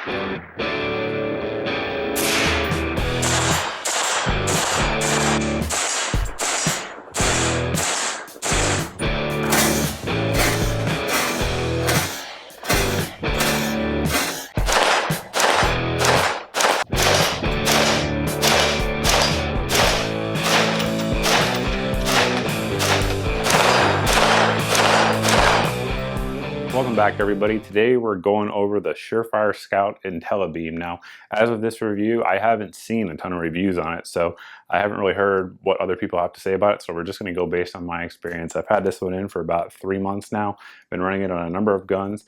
Welcome back, everybody. Today we're going over the Surefire Scout IntelliBeam. Now, as of this review, I haven't seen a ton of reviews on it, so I haven't really heard what other people have to say about it, so we're just going to go based on my experience. I've had this one in for about 3 months now, been running it on a number of guns,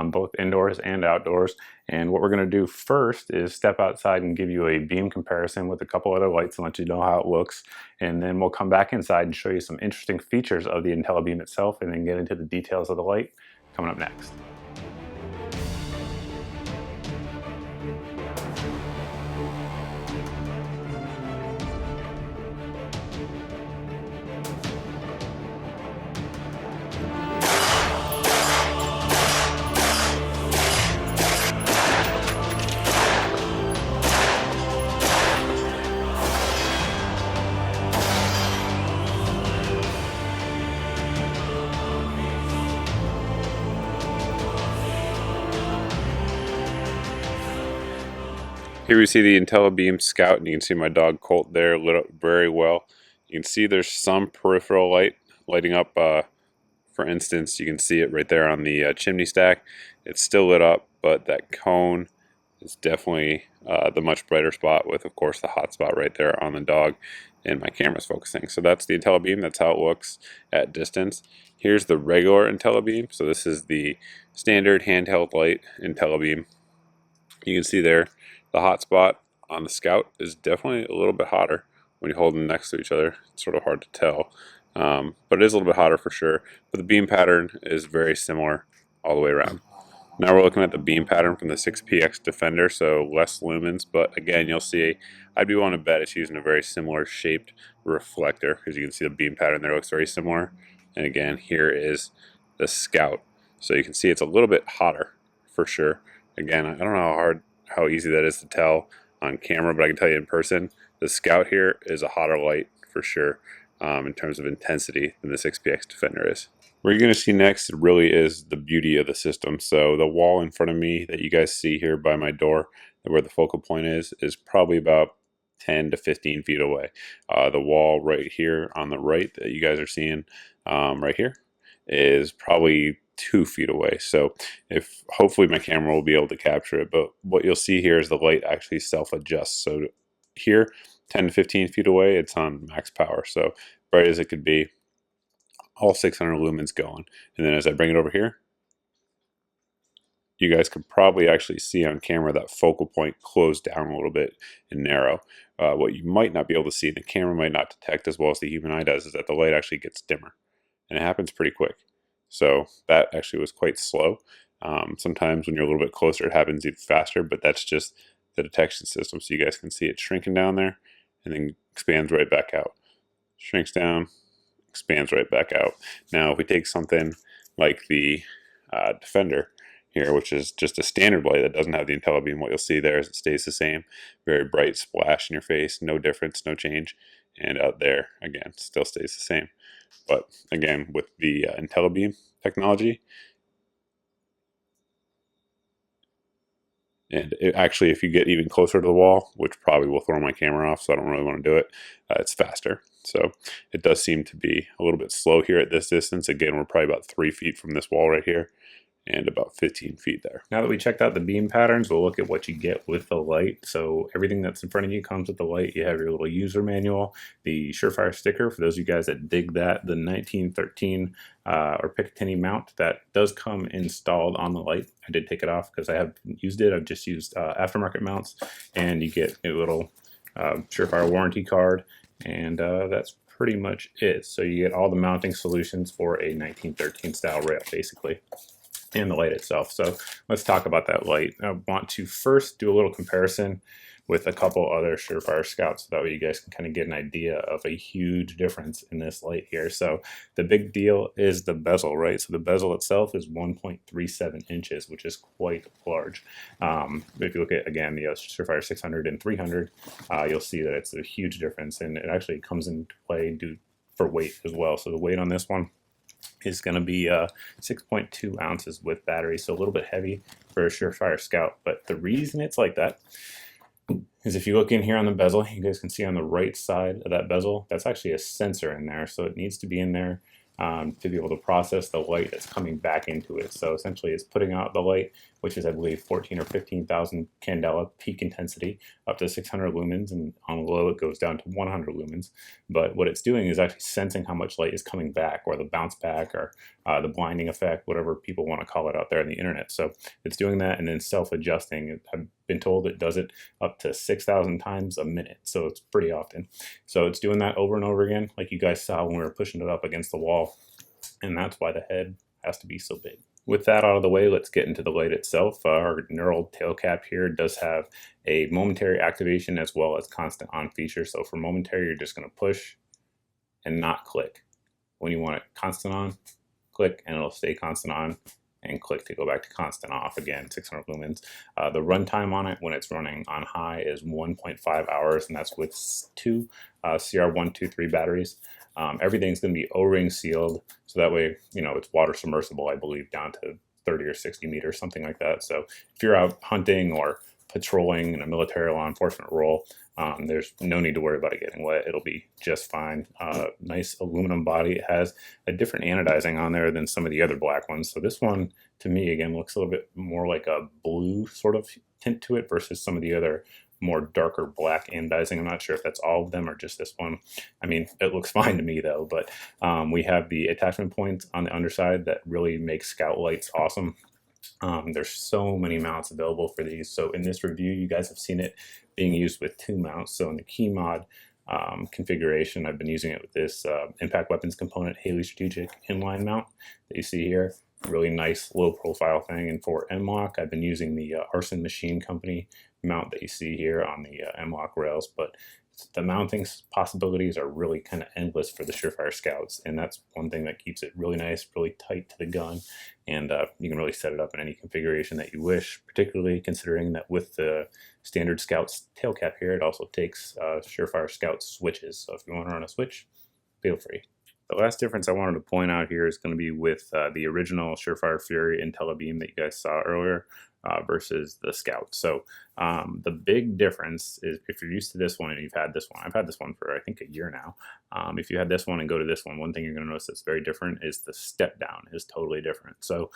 both indoors and outdoors, and what we're going to do first is step outside and give you a beam comparison with a couple other lights and let you know how it looks, and then we'll come back inside and show you some interesting features of the IntelliBeam itself and then get into the details of the light coming up next. Here we see the IntelliBeam Scout, and you can see my dog Colt there lit up very well. You can see there's some peripheral light lighting up. For instance, you can see it right there on the chimney stack. It's still lit up, but that cone is definitely the much brighter spot with, of course, the hot spot right there on the dog, and my camera's focusing. So that's the IntelliBeam. That's how it looks at distance. Here's the regular IntelliBeam. So this is the standard handheld light IntelliBeam. You can see there the hot spot on the Scout is definitely a little bit hotter when you hold them next to each other. It's sort of hard to tell, but it is a little bit hotter for sure. But the beam pattern is very similar all the way around. Now we're looking at the beam pattern from the 6px Defender, so less lumens, but again, you'll see, I'd be willing to bet it's using a very similar shaped reflector, because you can see the beam pattern there looks very similar. And again, here is the Scout. So you can see it's a little bit hotter for sure. Again, I don't know how easy that is to tell on camera, but I can tell you in person, the Scout here is a hotter light for sure in terms of intensity than the 6px Defender is. What you're going to see next really is the beauty of the system. So the wall in front of me that you guys see here by my door, where the focal point is probably about 10 to 15 feet away. The wall right here on the right that you guys are seeing right here is probably 2 feet away. So if hopefully my camera will be able to capture it, but what you'll see here is the light actually self-adjusts. So here 10 to 15 feet away it's on max power, so bright as it could be, all 600 lumens going. And then as I bring it over here, you guys could probably actually see on camera that focal point close down a little bit and narrow. What you might not be able to see, the camera might not detect as well as the human eye does, is that the light actually gets dimmer, and it happens pretty quick. So that actually was quite slow. Sometimes when you're a little bit closer it happens even faster, but that's just the detection system. So you guys can see it shrinking down there and then expands right back out. Shrinks down, expands right back out. Now if we take something like the Defender here, which is just a standard light that doesn't have the IntelliBeam, what you'll see there is it stays the same. Very bright splash in your face, no difference, no change. And out there, again, still stays the same. But again, with the IntelliBeam technology, and actually if you get even closer to the wall, which probably will throw my camera off, so I don't really want to do it, it's faster. So it does seem to be a little bit slow here at this distance. Again, we're probably about 3 feet from this wall right here, and about 15 feet there. Now that we checked out the beam patterns, we'll look at what you get with the light. So everything that's in front of you comes with the light. You have your little user manual, the Surefire sticker, for those of you guys that dig that, the 1913 or Picatinny mount that does come installed on the light. I did take it off because I haven't used it. I've just used aftermarket mounts, and you get a little Surefire warranty card, and that's pretty much it. So you get all the mounting solutions for a 1913 style rail, basically. and the light itself. So let's talk about that light. I want to first do a little comparison with a couple other Surefire Scouts, so that way you guys can kind of get an idea of a huge difference in this light here. So the big deal is the bezel, right? So the bezel itself is 1.37 inches, which is quite large. If you look at, again, the Surefire 600 and 300, you'll see that it's a huge difference, and it actually comes into play for weight as well. So the weight on this one is going to be 6.2 ounces with battery, so a little bit heavy for a Surefire Scout. But the reason it's like that is if you look in here on the bezel, you guys can see on the right side of that bezel, that's actually a sensor in there. So it needs to be in there to be able to process the light that's coming back into it. So essentially it's putting out the light, which is I believe 14 or 15,000 candela peak intensity up to 600 lumens, and on low it goes down to 100 lumens. But what it's doing is actually sensing how much light is coming back, or the bounce back, or the blinding effect, whatever people want to call it out there on the internet. So it's doing that and then self-adjusting. I've been told it does it up to 6,000 times a minute, so it's pretty often. So it's doing that over and over again, like you guys saw when we were pushing it up against the wall, and that's why the head has to be so big. With that out of the way, let's get into the light itself. Our knurled tail cap here does have a momentary activation as well as constant on feature. So for momentary, you're just going to push and not click. When you want it constant on, click and it'll stay constant on, and click to go back to constant off. Again, 600 lumens. The runtime on it when it's running on high is 1.5 hours, and that's with two CR123 batteries. Everything's going to be O-ring sealed, so that way, you know, it's water submersible, I believe, down to 30 or 60 meters, something like that. So if you're out hunting or patrolling in a military law enforcement role, there's no need to worry about it getting wet. It'll be just fine. Nice aluminum body. It has a different anodizing on there than some of the other black ones. So this one, to me, again, looks a little bit more like a blue sort of tint to it versus some of the other more darker black anodizing. I'm not sure if that's all of them or just this one. I mean, it looks fine to me though, but we have the attachment points on the underside that really make Scout lights awesome. There's so many mounts available for these. So in this review, you guys have seen it being used with 2 mounts. So in the key mod configuration, I've been using it with this impact weapons component Haley strategic inline mount that you see here. Really nice low profile thing. And for M-LOK, I've been using the Arson Machine Company mount that you see here on the M-LOK rails. But the mounting possibilities are really kind of endless for the Surefire Scouts, and that's one thing that keeps it really nice, really tight to the gun, and you can really set it up in any configuration that you wish, particularly considering that with the standard Scout's tail cap here, it also takes Surefire Scout switches, so if you want to run a switch, feel free. The last difference I wanted to point out here is going to be with the original Surefire Fury IntelliBeam that you guys saw earlier versus the Scout. So the big difference is if you're used to this one and you've had this one, I've had this one for I think a year now. If you had this one and go to this one thing you're going to notice that's very different is the step down is totally different. So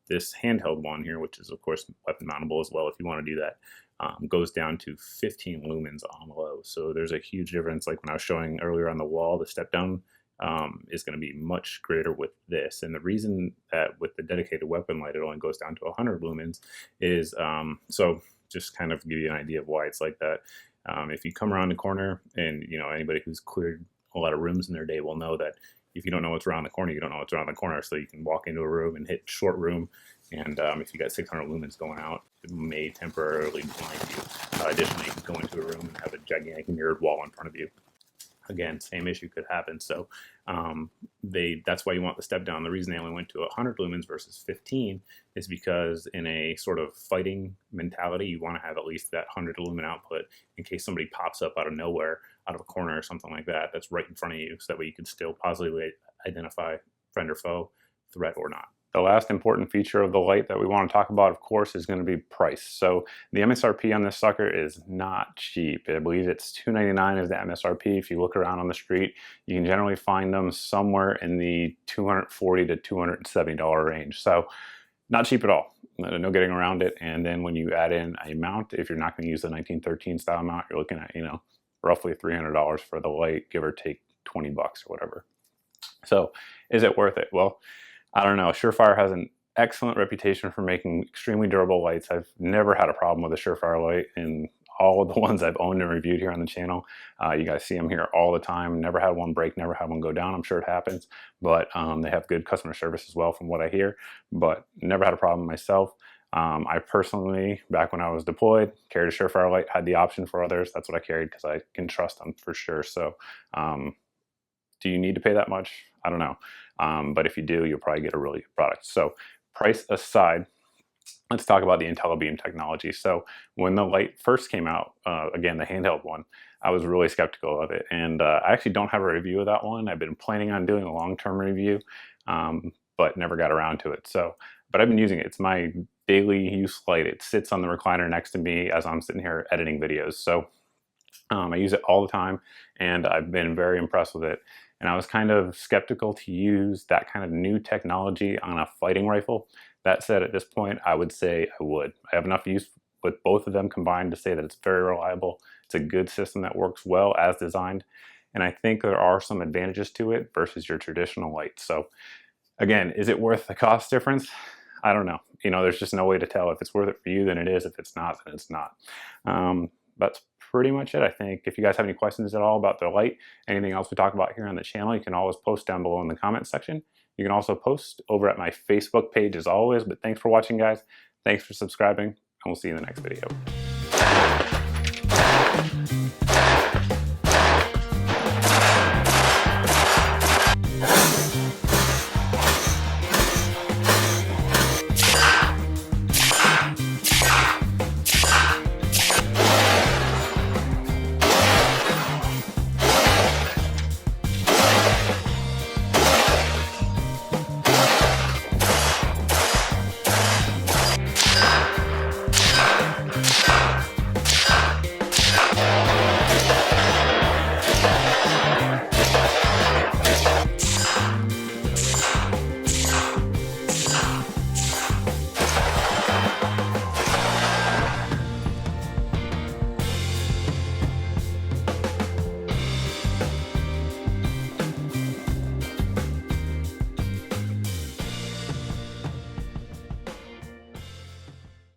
this handheld one here, which is of course weapon mountable as well if you want to do that, goes down to 15 lumens on low. So there's a huge difference. Like when I was showing earlier on the wall, the step down is going to be much greater with this. And the reason that with the dedicated weapon light, it only goes down to 100 lumens is, so just kind of give you an idea of why it's like that. If you come around the corner, and you know, anybody who's cleared a lot of rooms in their day will know that if you don't know what's around the corner, you don't know what's around the corner. So you can walk into a room and hit short room, and if you got 600 lumens going out, it may temporarily blind you. Additionally, you can go into a room and have a gigantic mirrored wall in front of you. Again, same issue could happen. So that's why you want the step down. The reason they only went to 100 lumens versus 15 is because in a sort of fighting mentality, you want to have at least that 100 lumen output in case somebody pops up out of nowhere, out of a corner or something like that, that's right in front of you. So that way you can still positively identify friend or foe, threat or not. The last important feature of the light that we want to talk about, of course, is going to be price. So the MSRP on this sucker is not cheap. I believe it's $299 is the MSRP. If you look around on the street, you can generally find them somewhere in the $240 to $270 range. So not cheap at all. No getting around it. And then when you add in a mount, if you're not going to use the 1913 style mount, you're looking at, you know, roughly $300 for the light, give or take 20 bucks or whatever. So is it worth it? Well, I don't know. Surefire has an excellent reputation for making extremely durable lights. I've never had a problem with a Surefire light in all of the ones I've owned and reviewed here on the channel. You guys see them here all the time. Never had one break, never had one go down. I'm sure it happens, but they have good customer service as well from what I hear, but never had a problem myself. I personally, back when I was deployed, carried a Surefire light, had the option for others. That's what I carried because I can trust them for sure. So do you need to pay that much? I don't know. But if you do, you'll probably get a really good product. So price aside, let's talk about the IntelliBeam technology. So when the light first came out, again, the handheld one, I was really skeptical of it. And I actually don't have a review of that one. I've been planning on doing a long-term review, but never got around to it. So, but I've been using it. It's my daily use light. It sits on the recliner next to me as I'm sitting here editing videos. So I use it all the time, and I've been very impressed with it. And I was kind of skeptical to use that kind of new technology on a fighting rifle. That said, at this point, I would say I would. I have enough use with both of them combined to say that it's very reliable. It's a good system that works well as designed. And I think there are some advantages to it versus your traditional light. So again, is it worth the cost difference? I don't know. You know, there's just no way to tell. If it's worth it for you, then it is. If it's not, then it's not. That's pretty much it, I think. If you guys have any questions at all about the light, anything else we talk about here on the channel, you can always post down below in the comment section. You can also post over at my Facebook page as always. But thanks for watching, guys. Thanks for subscribing, and we'll see you in the next video.